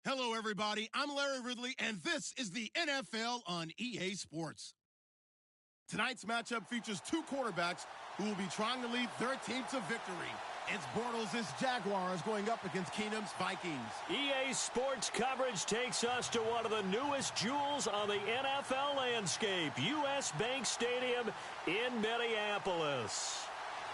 Hello, everybody. I'm Larry Ridley, and this is the NFL on EA Sports. Tonight's matchup features two quarterbacks who will be trying to lead their team to victory. It's Bortles' Jaguars going up against Keenum's Vikings. EA Sports coverage takes us to one of the newest jewels on the NFL landscape, US Bank Stadium in Minneapolis.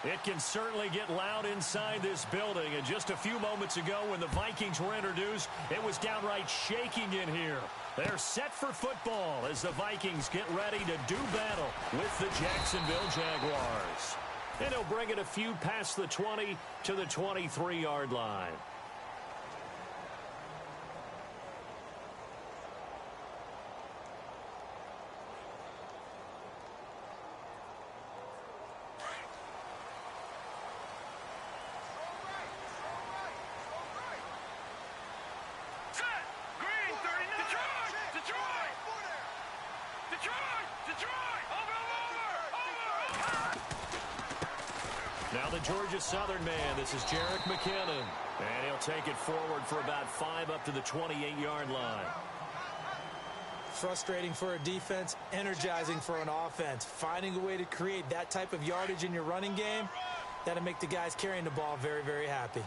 It can certainly get loud inside this building, and just a few moments ago when the Vikings were introduced, it was downright shaking in here. They're set for football as the Vikings get ready to do battle with the Jacksonville Jaguars. And he'll bring it a few past the 20 to the 23-yard line. Now the Georgia Southern man, this is Jerick McKinnon. And he'll take it forward for about 5 up to the 28-yard line. Frustrating for a defense, energizing for an offense. Finding a way to create that type of yardage in your running game, that'll make the guys carrying the ball very, very happy.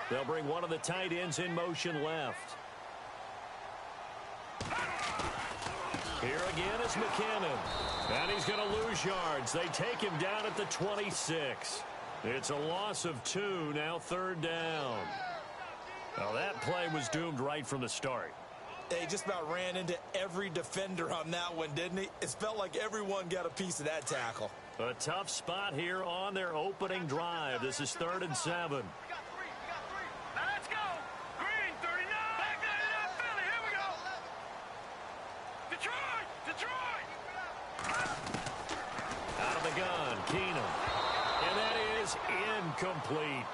They'll bring one of the tight ends in motion left. Here again is McKinnon. And he's going to lose yards. They take him down at the 26. It's a loss of 2, now 3rd down. Now that play was doomed right from the start. They just about ran into every defender on that one, didn't he? It felt like everyone got a piece of that tackle. A tough spot here on their opening drive. This is 3rd and 7. Gun, Keenum. And that is incomplete.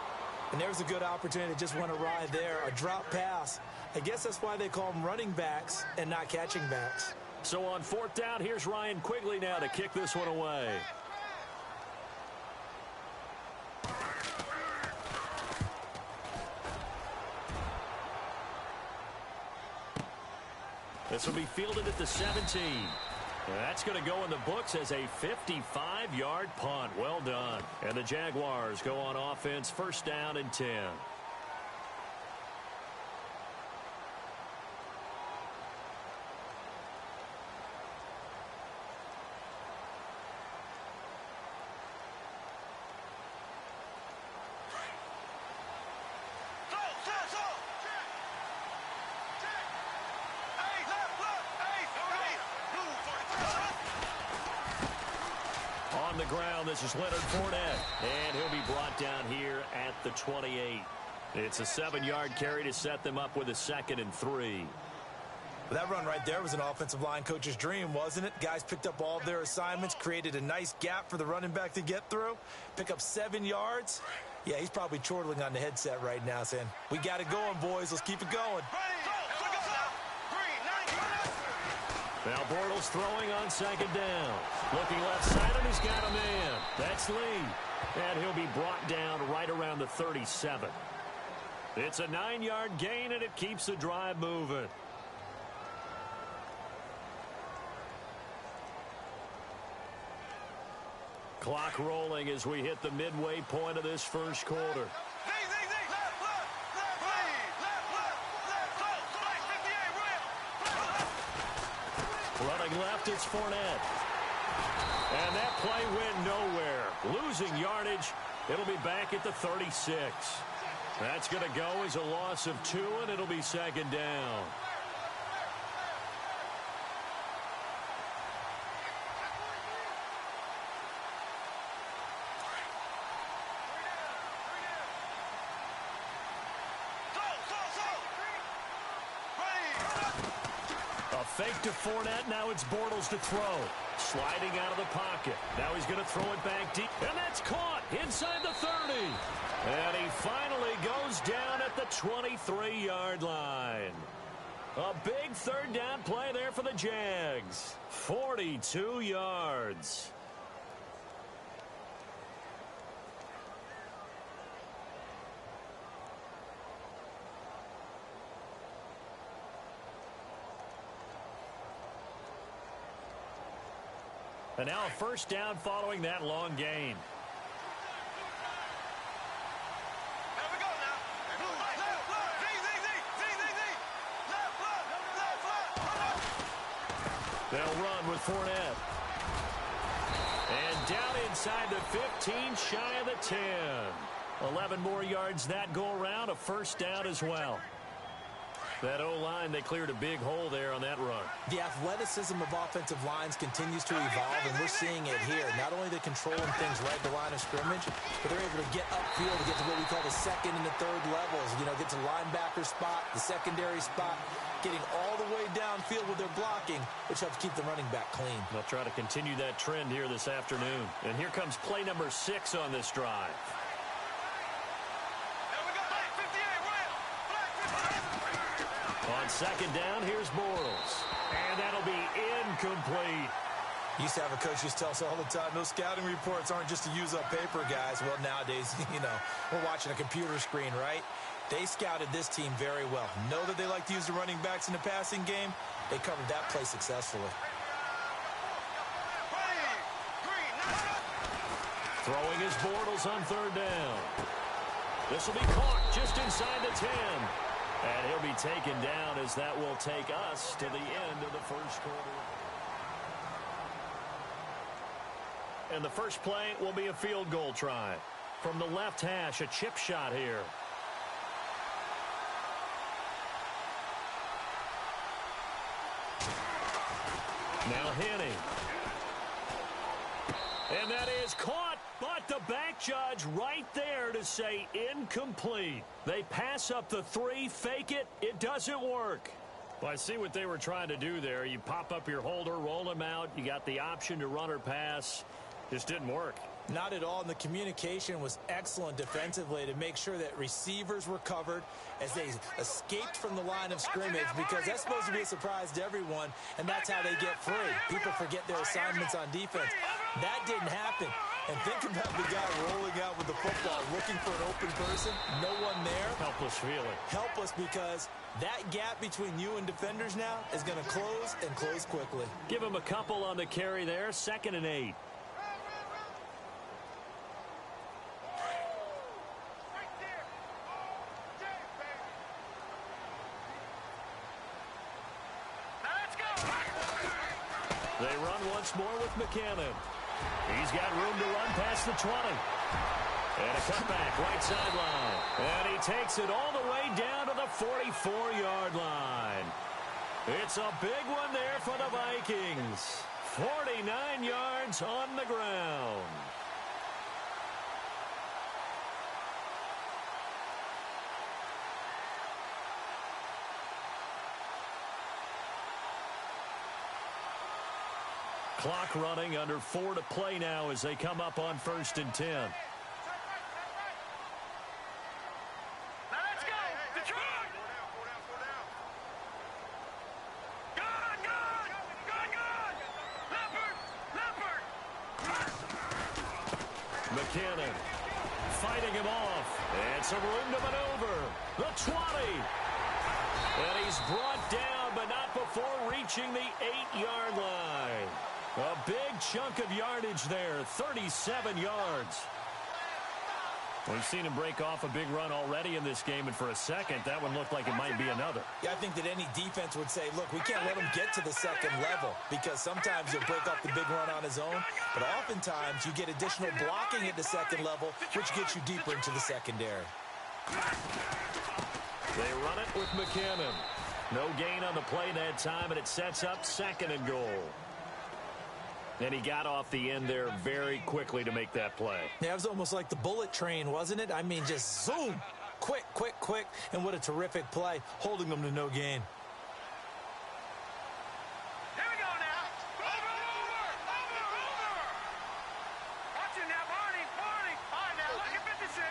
And there's a good opportunity to just went awry there. A drop pass. I guess that's why they call them running backs and not catching backs. So on 4th down, here's Ryan Quigley now to kick this one away. This will be fielded at the 17. That's going to go in the books as a 55-yard punt. Well done. And the Jaguars go on offense, 1st down and 10. On the ground, this is Leonard Fournette, and he'll be brought down here at the 28. It's a 7-yard carry to set them up with a 2nd and 3. That run right there was an offensive line coach's dream, wasn't it? Guys picked up all of their assignments, created a nice gap for the running back to get through, pick up 7 yards. Yeah, he's probably chortling on the headset right now saying, we got it going, boys. Let's keep it going. Now Bortles throwing on 2nd down. Looking left side, and he's got a man. That's Lee. And he'll be brought down right around the 37. It's a 9-yard gain, and it keeps the drive moving. Clock rolling as we hit the midway point of this first quarter. Running left, it's Fournette. And that play went nowhere. Losing yardage. It'll be back at the 36. That's going to go as a loss of 2, and it'll be 2nd down. Fake to Fournette. Now it's Bortles to throw. Sliding out of the pocket. Now he's going to throw it back deep. And that's caught inside the 30. And he finally goes down at the 23-yard line. A big third down play there for the Jags. 42 yards. And now a first down following that long gain. They'll run with Fournette. And down inside the 15, shy of the 10. 11 more yards that go around, a first down as well. That O-line, they cleared a big hole there on that run. The athleticism of offensive lines continues to evolve, and we're seeing it here. Not only they're controlling things right at the line of scrimmage, but they're able to get upfield to get to what we call the second and the third levels. You know, get to linebacker spot, the secondary spot, getting all the way downfield with their blocking, which helps keep the running back clean. They'll try to continue that trend here this afternoon. And here comes play number 6 on this drive. On second down, here's Bortles. And that'll be incomplete. Used to have a coach just tell us all the time, those scouting reports aren't just to use up paper, guys. Well, nowadays, you know, we're watching a computer screen, right? They scouted this team very well. Know that they like to use the running backs in the passing game. They covered that play successfully. Throwing his Bortles on third down. This will be caught just inside the 10. And he'll be taken down as that will take us to the end of the first quarter. And the first play will be a field goal try. From the left hash, a chip shot here. Now Henning. And that is caught, but the back judge right there to say incomplete. They pass up the 3, fake it, it doesn't work. Well, I see what they were trying to do there. You pop up your holder, roll him out, you got the option to run or pass. Just didn't work. Not at all, and the communication was excellent defensively to make sure that receivers were covered as they escaped from the line of scrimmage, because that's supposed to be a surprise to everyone, and that's how they get free. People forget their assignments on defense. That didn't happen. And think about the guy rolling out with the football, looking for an open person, no one there. Helpless feeling. Helpless, because that gap between you and defenders now is going to close, and close quickly. Give him a couple on the carry there, 2nd and 8. They run once more with McKinnon. He's got room to run past the 20. And a cutback, right sideline. And he takes it all the way down to the 44-yard line. It's a big one there for the Vikings. 49 yards on the ground. Clock running, under 4 to play now as they come up on 1st and 10. Let's go! Detroit! Good! Leopard! McKinnon fighting him off. And some room to maneuver. The 20. And he's brought down, but not before reaching the 8-yard line. A big chunk of yardage there, 37 yards. We've seen him break off a big run already in this game, and for a second, that one looked like it might be another. Yeah, I think that any defense would say, look, we can't let him get to the 2nd level, because sometimes he'll break off the big run on his own, but oftentimes you get additional blocking at the 2nd level, which gets you deeper into the secondary. They run it with McKinnon. No gain on the play that time, and it sets up 2nd and goal. And he got off the end there very quickly to make that play. Yeah, it was almost like the bullet train, wasn't it? I mean, just zoom, quick, and what a terrific play, holding them to no gain. Here we go now. Over. Watch it now, Barney. All right, now, look at 56.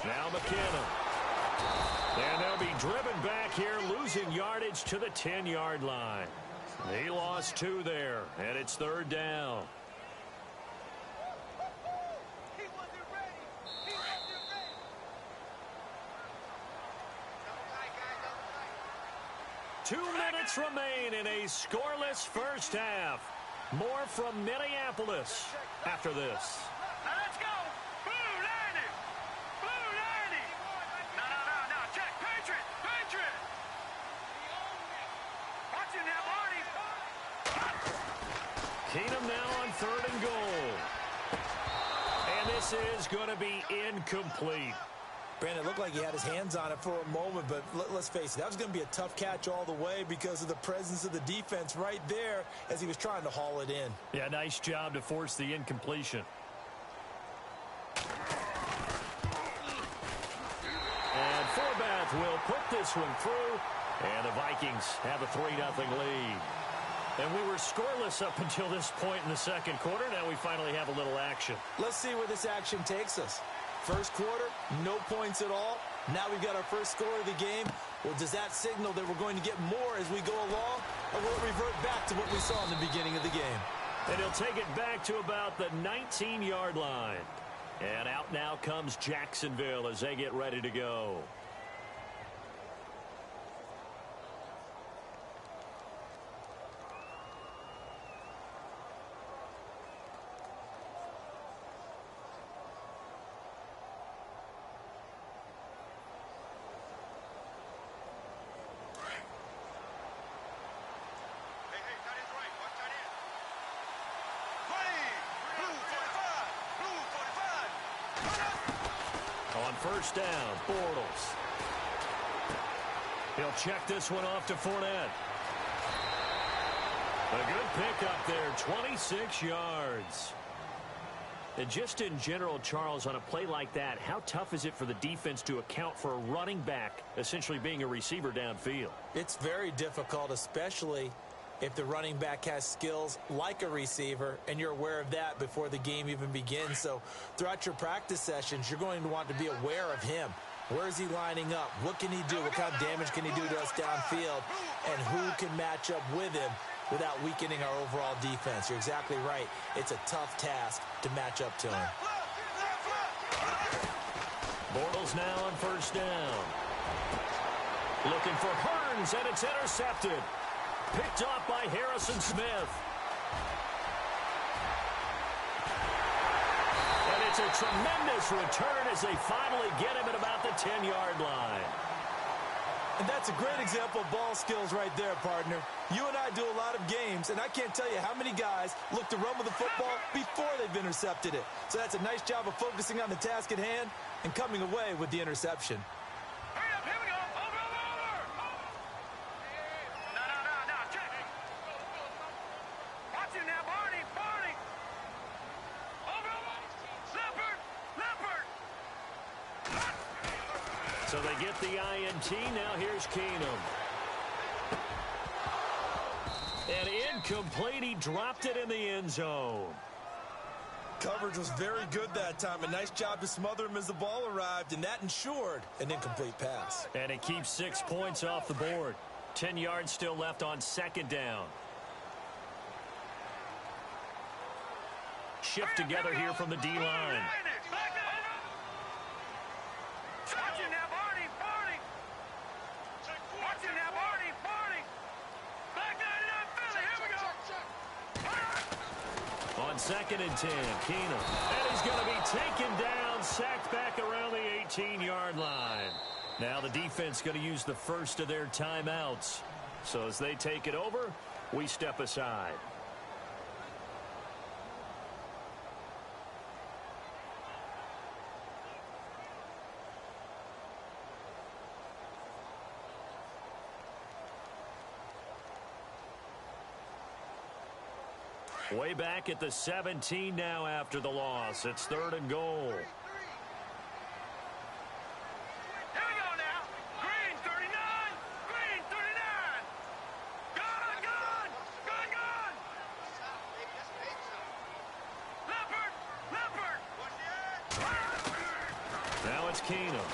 Now McKinnon. And they'll be driven back here, losing yardage to the 10-yard line. He lost 2 there, and it's 3rd down. He wasn't ready. He wasn't ready. Double tight, guys, double tight. 2 minutes remain in a scoreless first half. More from Minneapolis after this. Now let's go. Blue 90. Blue 90. No. Check. Patriot. Watch it now, Marty. Keenum now on 3rd and goal. And this is going to be incomplete. Brandon, it looked like he had his hands on it for a moment, but let's face it, that was going to be a tough catch all the way because of the presence of the defense right there as he was trying to haul it in. Yeah, nice job to force the incompletion. And Forbath will put this one through, and the Vikings have a 3-0 lead. And we were scoreless up until this point in the second quarter. Now we finally have a little action. Let's see where this action takes us. First quarter, no points at all. Now we've got our first score of the game. Well, does that signal that we're going to get more as we go along, or will it revert back to what we saw in the beginning of the game? And he'll take it back to about the 19-yard line. And out now comes Jacksonville as they get ready to go. First down, Bortles. He'll check this one off to Fournette. A good pickup there, 26 yards. And just in general, Charles, on a play like that, how tough is it for the defense to account for a running back essentially being a receiver downfield? It's very difficult, especially if the running back has skills like a receiver, and you're aware of that before the game even begins. So throughout your practice sessions, you're going to want to be aware of him. Where is he lining up? What can he do? What kind of damage can he do to us downfield? And who can match up with him without weakening our overall defense? You're exactly right. It's a tough task to match up to him. Bortles now on first down. Looking for Hearns, and it's intercepted. Picked off by Harrison Smith. And it's a tremendous return as they finally get him at about the 10-yard line. And that's a great example of ball skills right there, partner. You and I do a lot of games, and I can't tell you how many guys look to run with the football before they've intercepted it. So that's a nice job of focusing on the task at hand and coming away with the interception. So they get the INT. Now here's Keenum. And incomplete. He dropped it in the end zone. Coverage was very good that time. A nice job to smother him as the ball arrived, and that ensured an incomplete pass. And it keeps 6 points off the board. 10 yards still left on second down. Shift together here from the D-line. On 2nd and 10, Keenum. And he's going to be taken down, sacked back around the 18-yard line. Now the defense going to use the first of their timeouts. So as they take it over, we step aside. Way back at the 17 now after the loss. It's 3rd and goal. Here we go now. Green 39. Green 39. Gun. Leopard. Now it's Keenum.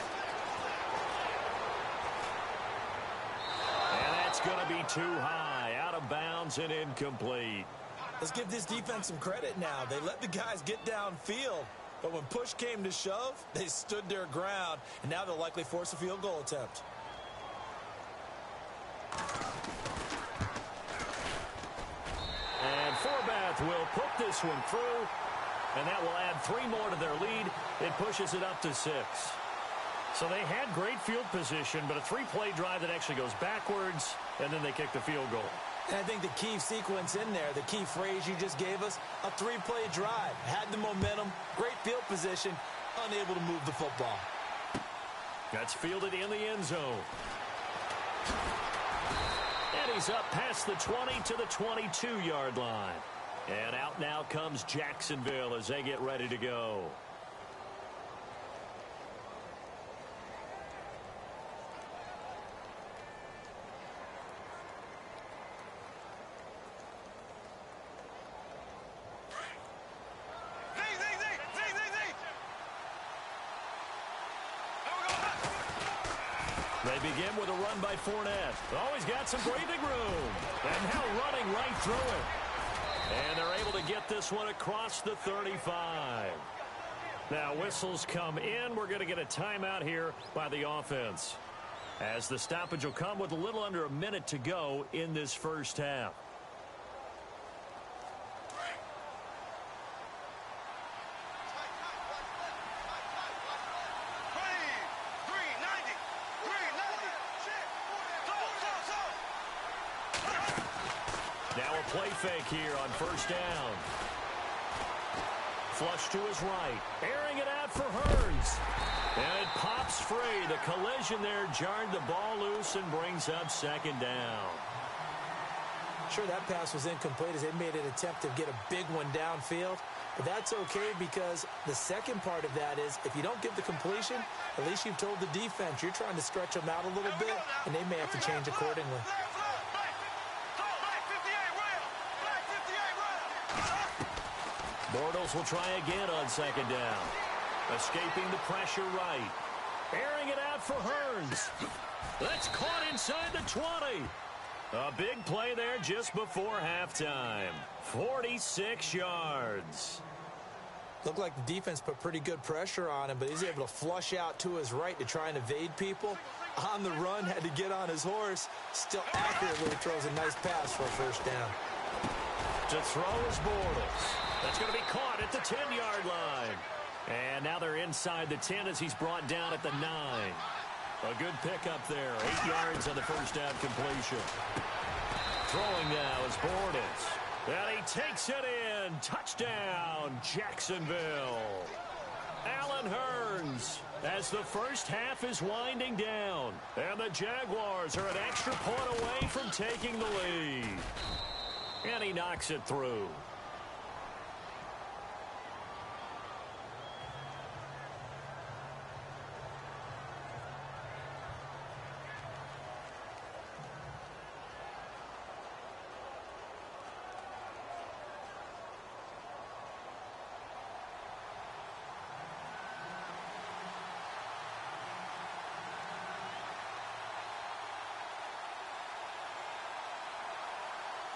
It's going to be too high, out of bounds and incomplete. Let's give this defense some credit now. They let the guys get downfield, but when push came to shove, they stood their ground, and now they'll likely force a field goal attempt. And Forbath will put this one through, and that will add 3 more to their lead. It pushes it up to 6. So they had great field position, but a 3-play drive that actually goes backwards, and then they kick the field goal. And I think the key sequence in there, the key phrase you just gave us, a 3-play drive. Had the momentum, great field position, unable to move the football. That's fielded in the end zone. And he's up past the 20 to the 22-yard line. And out now comes Jacksonville as they get ready to go. They begin with a run by Fournette. Always got some breathing room. And now running right through it. And they're able to get this one across the 35. Now whistles come in. We're going to get a timeout here by the offense, as the stoppage will come with a little under a minute to go in this first half. Now a play fake here on first down. Flush to his right. Airing it out for Hearns. And it pops free. The collision there jarred the ball loose and brings up second down. Sure, that pass was incomplete as they made an attempt to get a big one downfield. But that's okay, because the second part of that is if you don't get the completion, at least you've told the defense you're trying to stretch them out a little bit, and they may have to change accordingly. Bortles will try again on second down. Escaping the pressure right. Airing it out for Hearns. That's caught inside the 20. A big play there just before halftime. 46 yards. Looked like the defense put pretty good pressure on him, but he's able to flush out to his right to try and evade people. On the run, had to get on his horse. Still accurately throws a nice pass for a first down. To throw is Bortles. That's going to be caught at the 10-yard line. And now they're inside the 10 as he's brought down at the 9. A good pickup there. 8 yards on the first down completion. Throwing now is Bortles. And he takes it in. Touchdown, Jacksonville. Allen Hearns as the first half is winding down. And the Jaguars are an extra point away from taking the lead. And he knocks it through.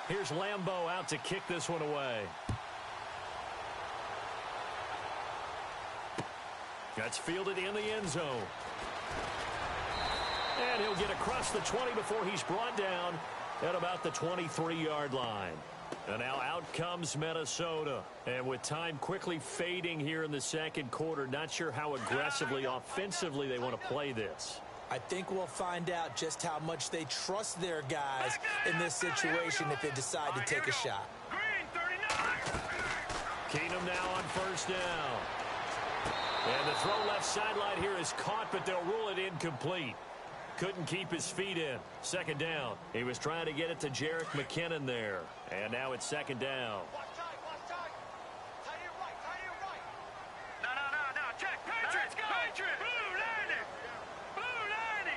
Here's Lambeau out to kick this one away. That's fielded in the end zone. And he'll get across the 20 before he's brought down at about the 23-yard line. And now out comes Minnesota. And with time quickly fading here in the second quarter, not sure how aggressively, offensively they want to play this. I think we'll find out just how much they trust their guys in this situation if they decide to take a shot. Keenum now on first down. And the throw left sideline here is caught, but they'll rule it incomplete. Couldn't keep his feet in. Second down. He was trying to get it to Jerick McKinnon there. And now it's second down. No. Check. Patriots. Patriots. Blue 90. Blue 90.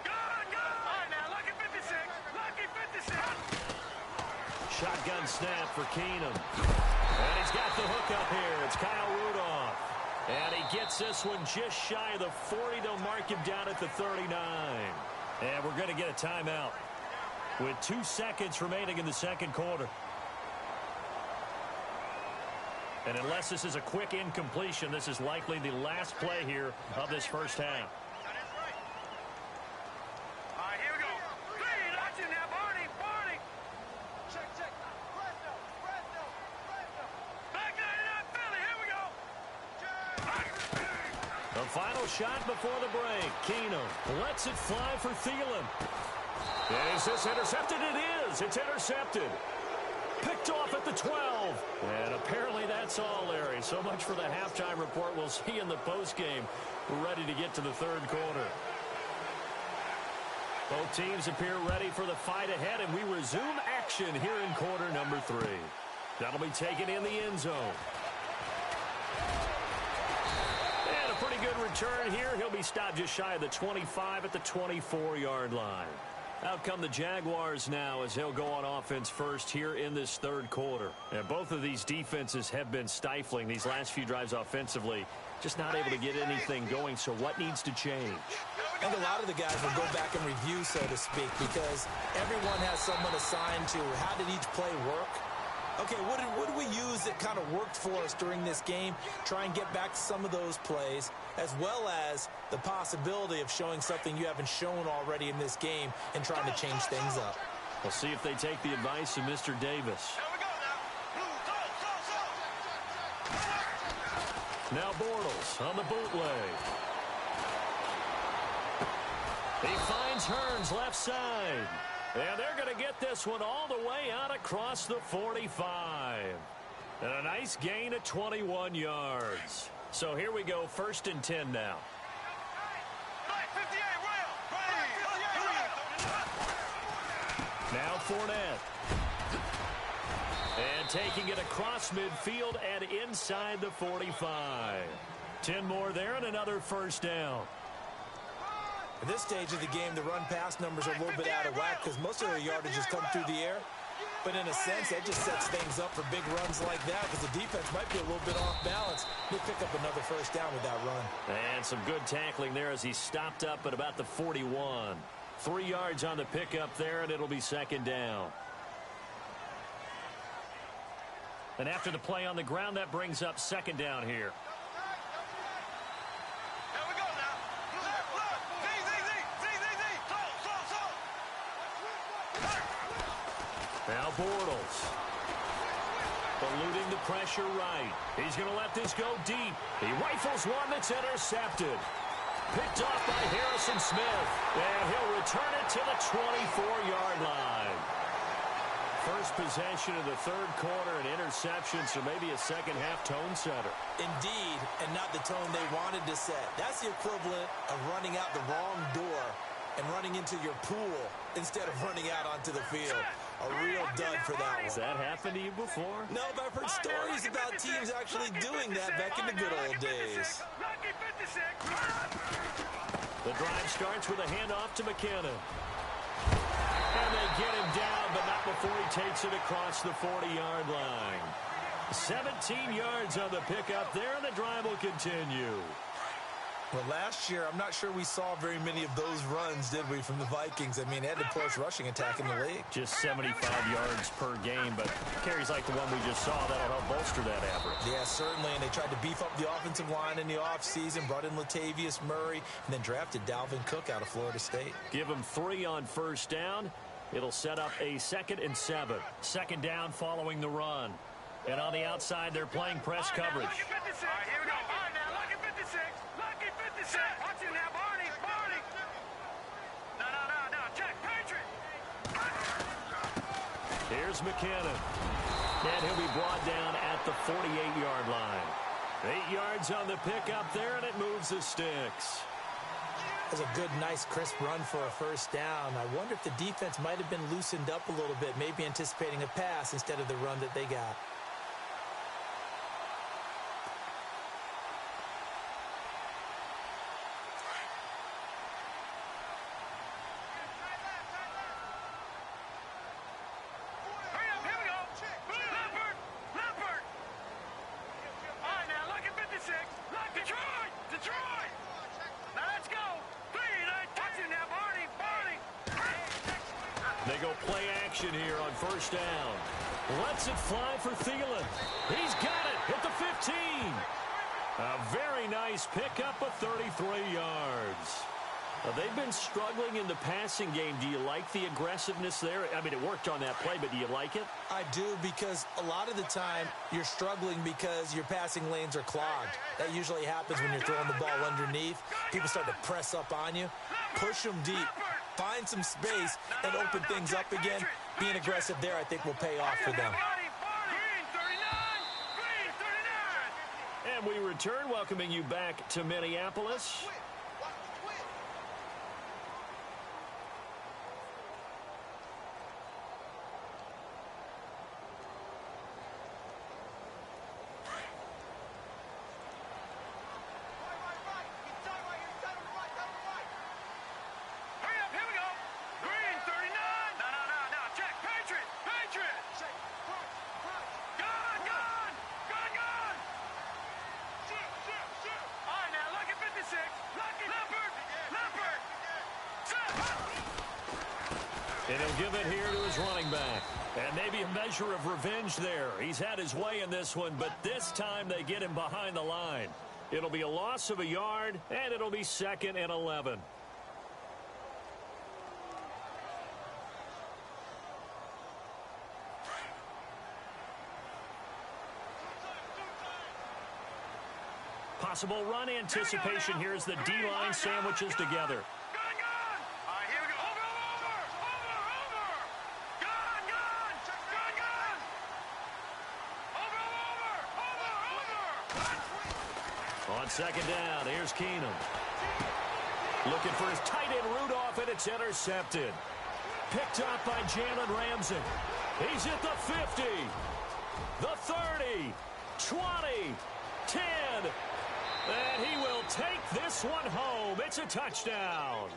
Go. All right, now. Lucky 56. Lucky 56. Shotgun snap for Keenum. And he's got the hook up here. It's Kyle Rudolph. And he gets this one just shy of the 40. They'll mark him down at the 39. And we're going to get a timeout with 2 seconds remaining in the second quarter. And unless this is a quick incompletion, this is likely the last play here of this first half. All right, here we go. Clean, watch it now, Barney, Barney. Check. Back 99, Philly, here we go. The final shot before the break. Keenum lets it fly for Thielen. Is this intercepted? It is. It's intercepted. Picked off at the 12. And apparently that's all, Larry. So much for the halftime report. We'll see in the postgame. We're ready to get to the third quarter. Both teams appear ready for the fight ahead, and we resume action here in quarter number 3. That'll be taken in the end zone. And a pretty good return here. He'll be stopped just shy of the 25 at the 24-yard line. Out come the Jaguars now as they'll go on offense first here in this third quarter. And both of these defenses have been stifling these last few drives offensively. Just not able to get anything going, so what needs to change? I think a lot of the guys will go back and review, so to speak, because everyone has someone assigned to how did each play work. Okay, what did we use that kind of worked for us during this game? Try and get back to some of those plays, as well as the possibility of showing something you haven't shown already in this game and trying to change things up. We'll see if they take the advice of Mr. Davis. Now Bortles on the bootleg. He finds Hearns left side. And they're going to get this one all the way out across the 45. And a nice gain of 21 yards. So here we go, 1st and 10 now. Now Fournette. And taking it across midfield and inside the 45. 10 more there and another first down. At this stage of the game, the run-pass numbers are a little bit out of whack because most of their yardage has come through the air. But in a sense, that just sets things up for big runs like that because the defense might be a little bit off balance. They'll pick up another first down with that run. And some good tackling there as he stopped up at about the 41. 3 yards on the pickup there, and it'll be second down. And after the play on the ground, that brings up second down here. Now Bortles. Eluding the pressure right. He's going to let this go deep. He rifles one that's intercepted. Picked off by Harrison Smith. And he'll return it to the 24-yard line. First possession of the third quarter, an interception, so maybe a second-half tone setter. Indeed, and not the tone they wanted to set. That's the equivalent of running out the wrong door and running into your pool instead of running out onto the field. A real dud for that one. Has that happened to you before? No, but I've heard stories about teams actually doing that back in the good old days. The drive starts with a handoff to McKinnon. And they get him down, but not before he takes it across the 40-yard line. 17 yards on the pickup there, and the drive will continue. Well, last year, I'm not sure we saw very many of those runs, did we, from the Vikings? I mean, they had the poorest rushing attack in the league. Just 75 yards per game, but carries like the one we just saw, that'll help bolster that average. Yeah, certainly, and they tried to beef up the offensive line in the offseason, brought in Latavius Murray, and then drafted Dalvin Cook out of Florida State. Give him 3 on first down. It'll set up a 2nd and 7. Second down following the run. And on the outside, they're playing press coverage. All right, here we go. All right, now, lucky 56. Lucky 56. Watch it now, Barney. Barney. No. Check, Patriot. Here's McKinnon. And he'll be brought down at the 48-yard line. 8 yards on the pickup there, and it moves the sticks. That was a good, nice, crisp run for a first down. I wonder if the defense might have been loosened up a little bit, maybe anticipating a pass instead of the run that they got. Detroit! Now let's go! 3, 9, touching now, Barney! They go play action here on first down. Lets it fly for Thielen. He's got it at the 15. A very nice pickup of 33 yards. They've been struggling in the passing game. Do you like the aggressiveness there? I mean, it worked on that play, but do you like it? I do, because a lot of the time you're struggling because your passing lanes are clogged. That usually happens when you're throwing the ball underneath. People start to press up on you. Push them deep. Find some space and open things up again. Being aggressive there, I think, will pay off for them. And we return, welcoming you back to Minneapolis. And he'll give it here to his running back. And maybe a measure of revenge there. He's had his way in this one, but this time they get him behind the line. It'll be a loss of a yard, and it'll be 2nd and 11. Possible run anticipation here as the D-line sandwiches together. On second down, here's Keenum. Looking for his tight end Rudolph, and it's intercepted. Picked up by Jalen Ramsey. He's at the 50, the 30, 20, 10. And he will take this one home. It's a touchdown.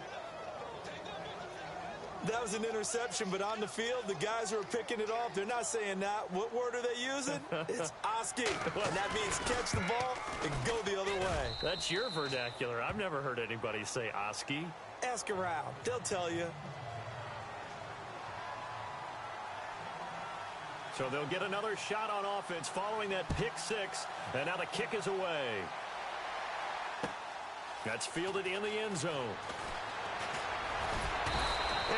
That was an interception, but on the field, the guys who are picking it off, they're not saying that. What word are they using? It's Oski. And that means catch the ball and go the other way. That's your vernacular. I've never heard anybody say Oski. Ask around. They'll tell you. So they'll get another shot on offense following that pick six. And now the kick is away. That's fielded in the end zone.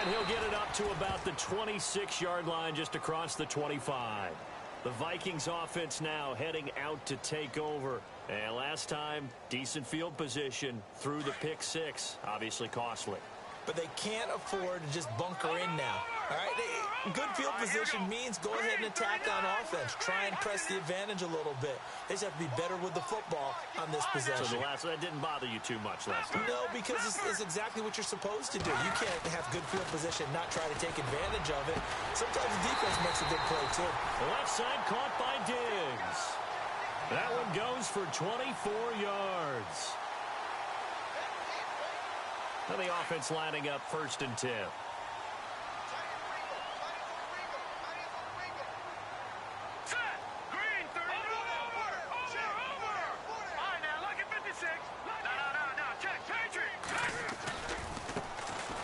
And he'll get it up to about the 26-yard line, just across the 25. The Vikings offense now heading out to take over. And last time, decent field position through the pick six. Obviously costly. But they can't afford to just bunker in now. All right? Good field position means go ahead and attack on offense. Try and press the advantage a little bit. They just have to be better with the football on this possession. So that didn't bother you too much last time? No, because it's exactly what you're supposed to do. You can't have good field position and not try to take advantage of it. Sometimes the defense makes a good play, too. Left side caught by Diggs. That one goes for 24 yards. And the offense lining up 1st and 10.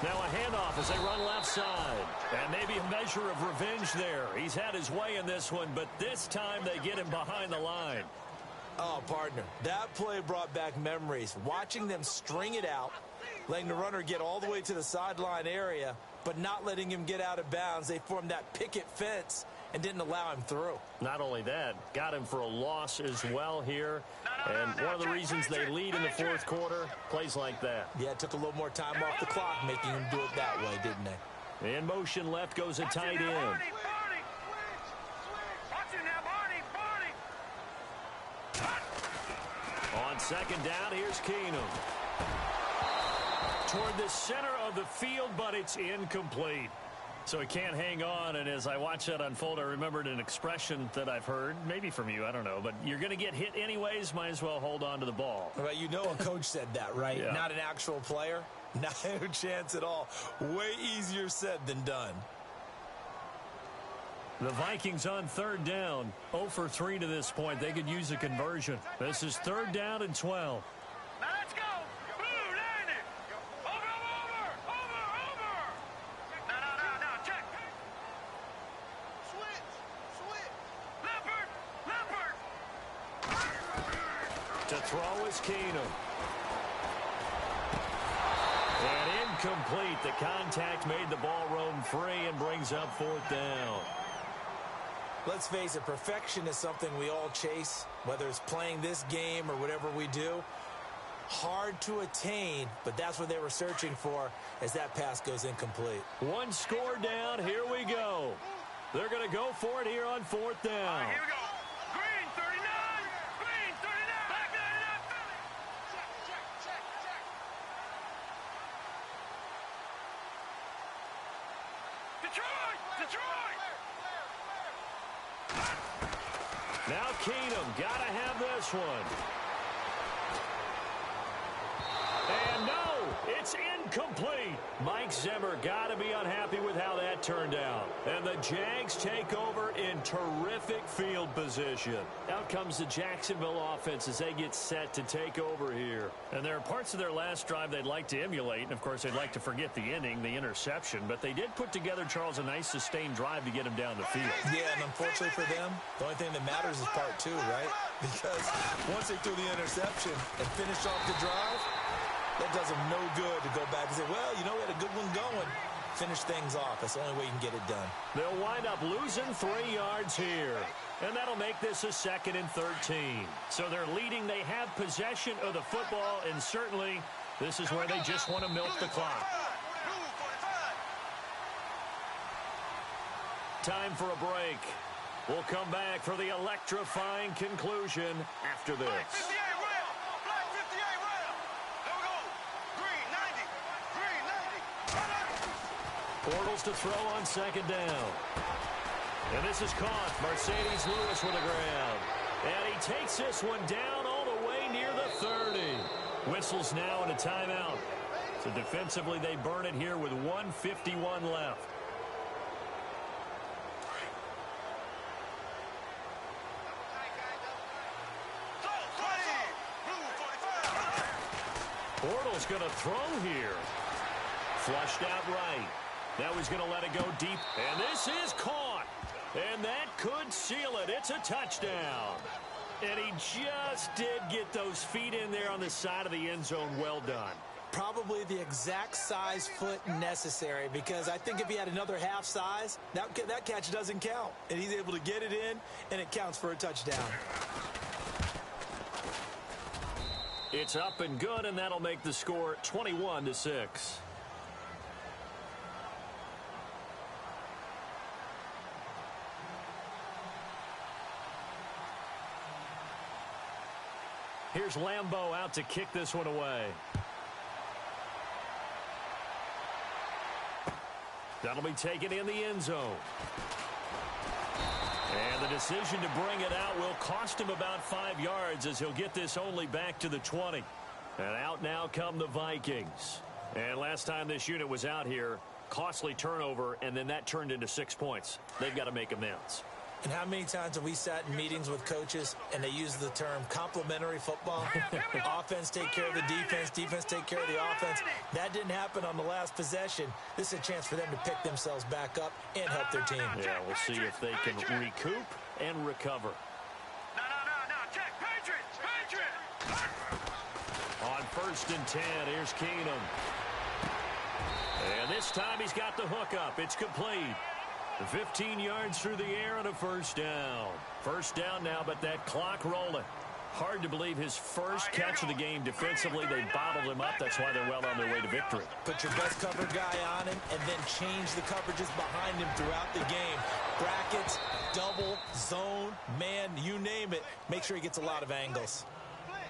Now a handoff as they run left side. And maybe a measure of revenge there. He's had his way in this one, but this time they get him behind the line. Oh, partner, that play brought back memories. Watching them string it out, letting the runner get all the way to the sideline area, but not letting him get out of bounds. They formed that picket fence and didn't allow him through. Not only that, got him for a loss as well here. And one of the reasons they lead in the 4th quarter, plays like that. Yeah, it took a little more time off the clock, making him do it that way, didn't they? In motion left goes a tight end. On second down, here's Keenum. Toward the center of the field, but it's incomplete. So he can't hang on, and as I watch that unfold, I remembered an expression that I've heard, maybe from you, I don't know, but you're going to get hit anyways, might as well hold on to the ball. Well, you know a coach said that, right? Yeah. Not an actual player. Not a chance at all. Way easier said than done. The Vikings on 3rd down, 0 for 3 to this point. They could use a conversion. This is 3rd down and 12. Now let's go. Blue, land it. Over. No, check. throw is Keenum. And incomplete. The contact made the ball roam free and brings up fourth down. Let's face it, perfection is something we all chase, whether it's playing this game or whatever we do. Hard to attain, but that's what they were searching for as that pass goes incomplete. One score down. Here we go. They're going to go for it here on fourth down. All right, here we go. Green 39. Green 39. Back 99 Philly. Check. Detroit. Now Keenum, got to have this one. And no, it's incomplete. Mike Zimmer got to be unhappy with how that turned out. And the Jags take over in terrific field position. Out comes the Jacksonville offense as they get set to take over here. And there are parts of their last drive they'd like to emulate. And, of course, they'd like to forget the inning, the interception. But they did put together, Charles, a nice sustained drive to get him down the field. Yeah, and unfortunately for them, the only thing that matters is part two, right? Because once they threw the interception and finished off the drive, that does them no good to go back and say, well, you know, we had a good one going. Finish things off. That's the only way you can get it done. They'll wind up losing 3 yards here. And that'll make this a 2nd and 13. So they're leading. They have possession of the football, and certainly this is where they just want to milk the clock. Time for a break. We'll come back for the electrifying conclusion after this. Bortles to throw on 2nd down. And this is caught. Mercedes Lewis with the ground. And he takes this one down all the way near the 30. Whistles now and a timeout. So defensively they burn it here with 1:51 left. Bortles going to throw here. Flushed out right. Now he's going to let it go deep. And this is caught. And that could seal it. It's a touchdown. And he just did get those feet in there on the side of the end zone. Well done. Probably the exact size foot necessary, because I think if he had another half size, that catch doesn't count. And he's able to get it in, and it counts for a touchdown. It's up and good, and that'll make the score 21-6. Here's Lambeau out to kick this one away. That'll be taken in the end zone. And the decision to bring it out will cost him about 5 yards, as he'll get this only back to the 20. And out now come the Vikings. And last time this unit was out here, costly turnover, and then that turned into 6 points. They've got to make amends. And how many times have we sat in meetings with coaches and they use the term complementary football? Offense take care of the defense, defense take care of the offense. That didn't happen on the last possession. This is a chance for them to pick themselves back up and help their team. Yeah, we'll see if they can recoup and recover. No. Check. Patriot. On 1st and 10, here's Keenum. And this time he's got the hook up. It's complete. 15 yards through the air and a 1st down. 1st down now, but that clock rolling. Hard to believe his first catch of the game defensively. They bottled him up. That's why they're well on their way to victory. Put your best cover guy on him and then change the coverages behind him throughout the game. Brackets, double, zone, man, you name it. Make sure he gets a lot of angles.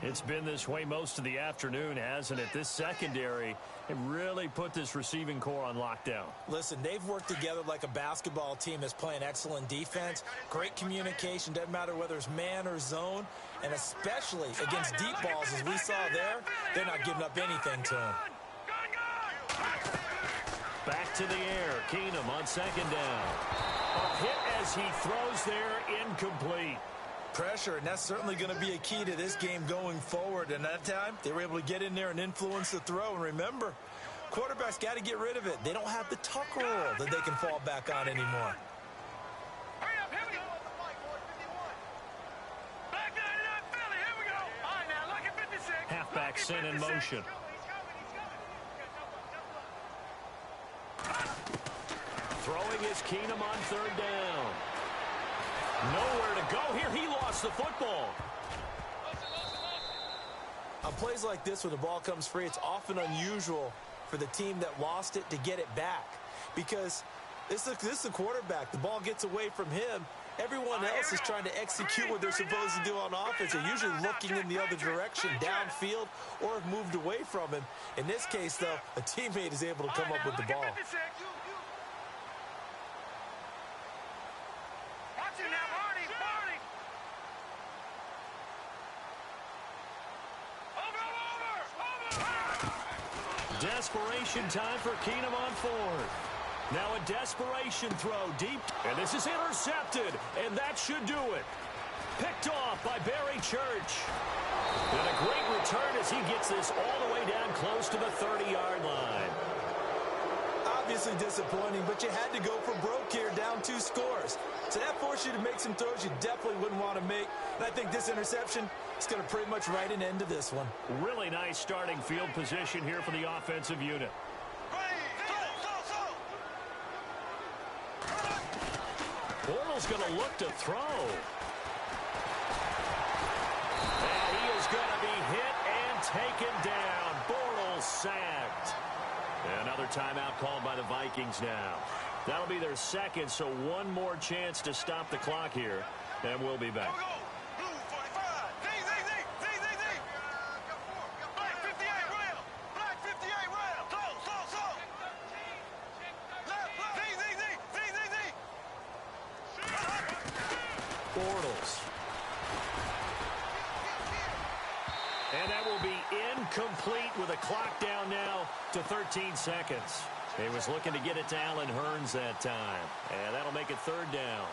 It's been this way most of the afternoon, hasn't it? This secondary, it really put this receiving core on lockdown. Listen, they've worked together like a basketball team that's playing excellent defense. Great communication, doesn't matter whether it's man or zone. And especially against deep balls, as we saw there, they're not giving up anything to him. Back to the air. Keenum on 2nd down. A hit as he throws there, incomplete. Pressure, and that's certainly going to be a key to this game going forward. And that time, they were able to get in there and influence the throw. And remember, quarterbacks got to get rid of it. They don't have the tuck rule that they can fall back on anymore. Hurry up, here we go. Back 99 Philly, here we go. All right, now look at Jackson in motion. Throwing is Keenum on third down. Nowhere to go here. He lost the football. On plays like this where the ball comes free, it's often unusual for the team that lost it to get it back. Because this is the quarterback. The ball gets away from him. Everyone else is trying to execute what they're supposed to do on offense. They're usually looking in the other direction, downfield, or have moved away from him. In this case, though, a teammate is able to come up with the ball. Desperation time for Keenum on fourth. Now a desperation throw deep. And this is intercepted. And that should do it. Picked off by Barry Church. And a great return as he gets this all the way down close to the 30-yard line. Obviously disappointing, but you had to go for broke here, down 2 scores. So that forced you to make some throws you definitely wouldn't want to make. And I think this interception is going to pretty much write an end to this one. Really nice starting field position here for the offensive unit. Bortles going to look to throw. And he is going to be hit and taken down. Bortles sacked. Another timeout called by the Vikings now. That'll be their second, so one more chance to stop the clock here, and we'll be back. Bortles. And that will be incomplete with a clock down now to 13 seconds. He was looking to get it to Allen Hurns that time. And that'll make it third down.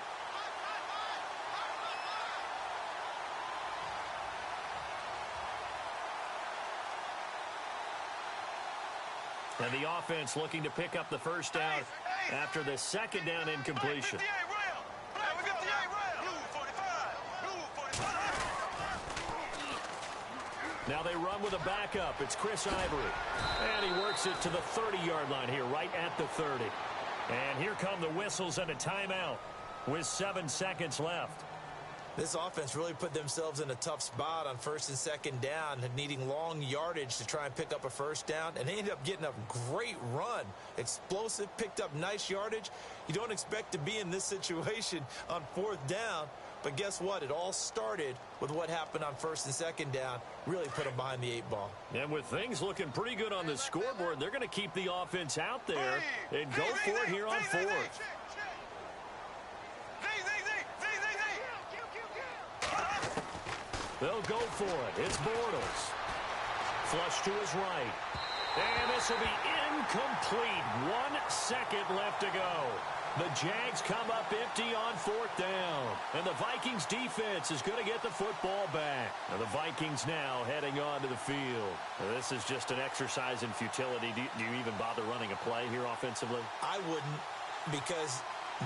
And the offense looking to pick up the first down after the second down incompletion. Now they run with a backup. It's Chris Ivory. And he works it to the 30-yard line here, right at the 30. And here come the whistles and a timeout with 7 seconds left. This offense really put themselves in a tough spot on first and second down, needing long yardage to try and pick up a first down, and they ended up getting a great run. Explosive, picked up nice yardage. You don't expect to be in this situation on fourth down, but guess what? It all started with what happened on first and second down, really put them behind the 8 ball. And with things looking pretty good on the scoreboard, they're going to keep the offense out there and go for it here on fourth. They'll go for it. It's Bortles. Flush to his right. And this will be incomplete. 1 second left to go. The Jags come up empty on fourth down. And the Vikings defense is going to get the football back. And the Vikings now heading onto the field. Now, this is just an exercise in futility. Do you even bother running a play here offensively? I wouldn't, because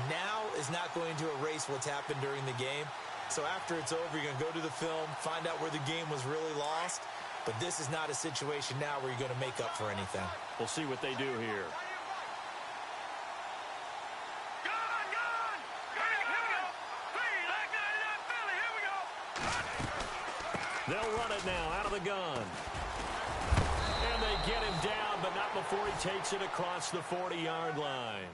now is not going to erase what's happened during the game. So after it's over, you're going to go to the film, find out where the game was really lost. But this is not a situation now where you're going to make up for anything. We'll see what they do here. They'll run it now out of the gun. And they get him down, but not before he takes it across the 40-yard line.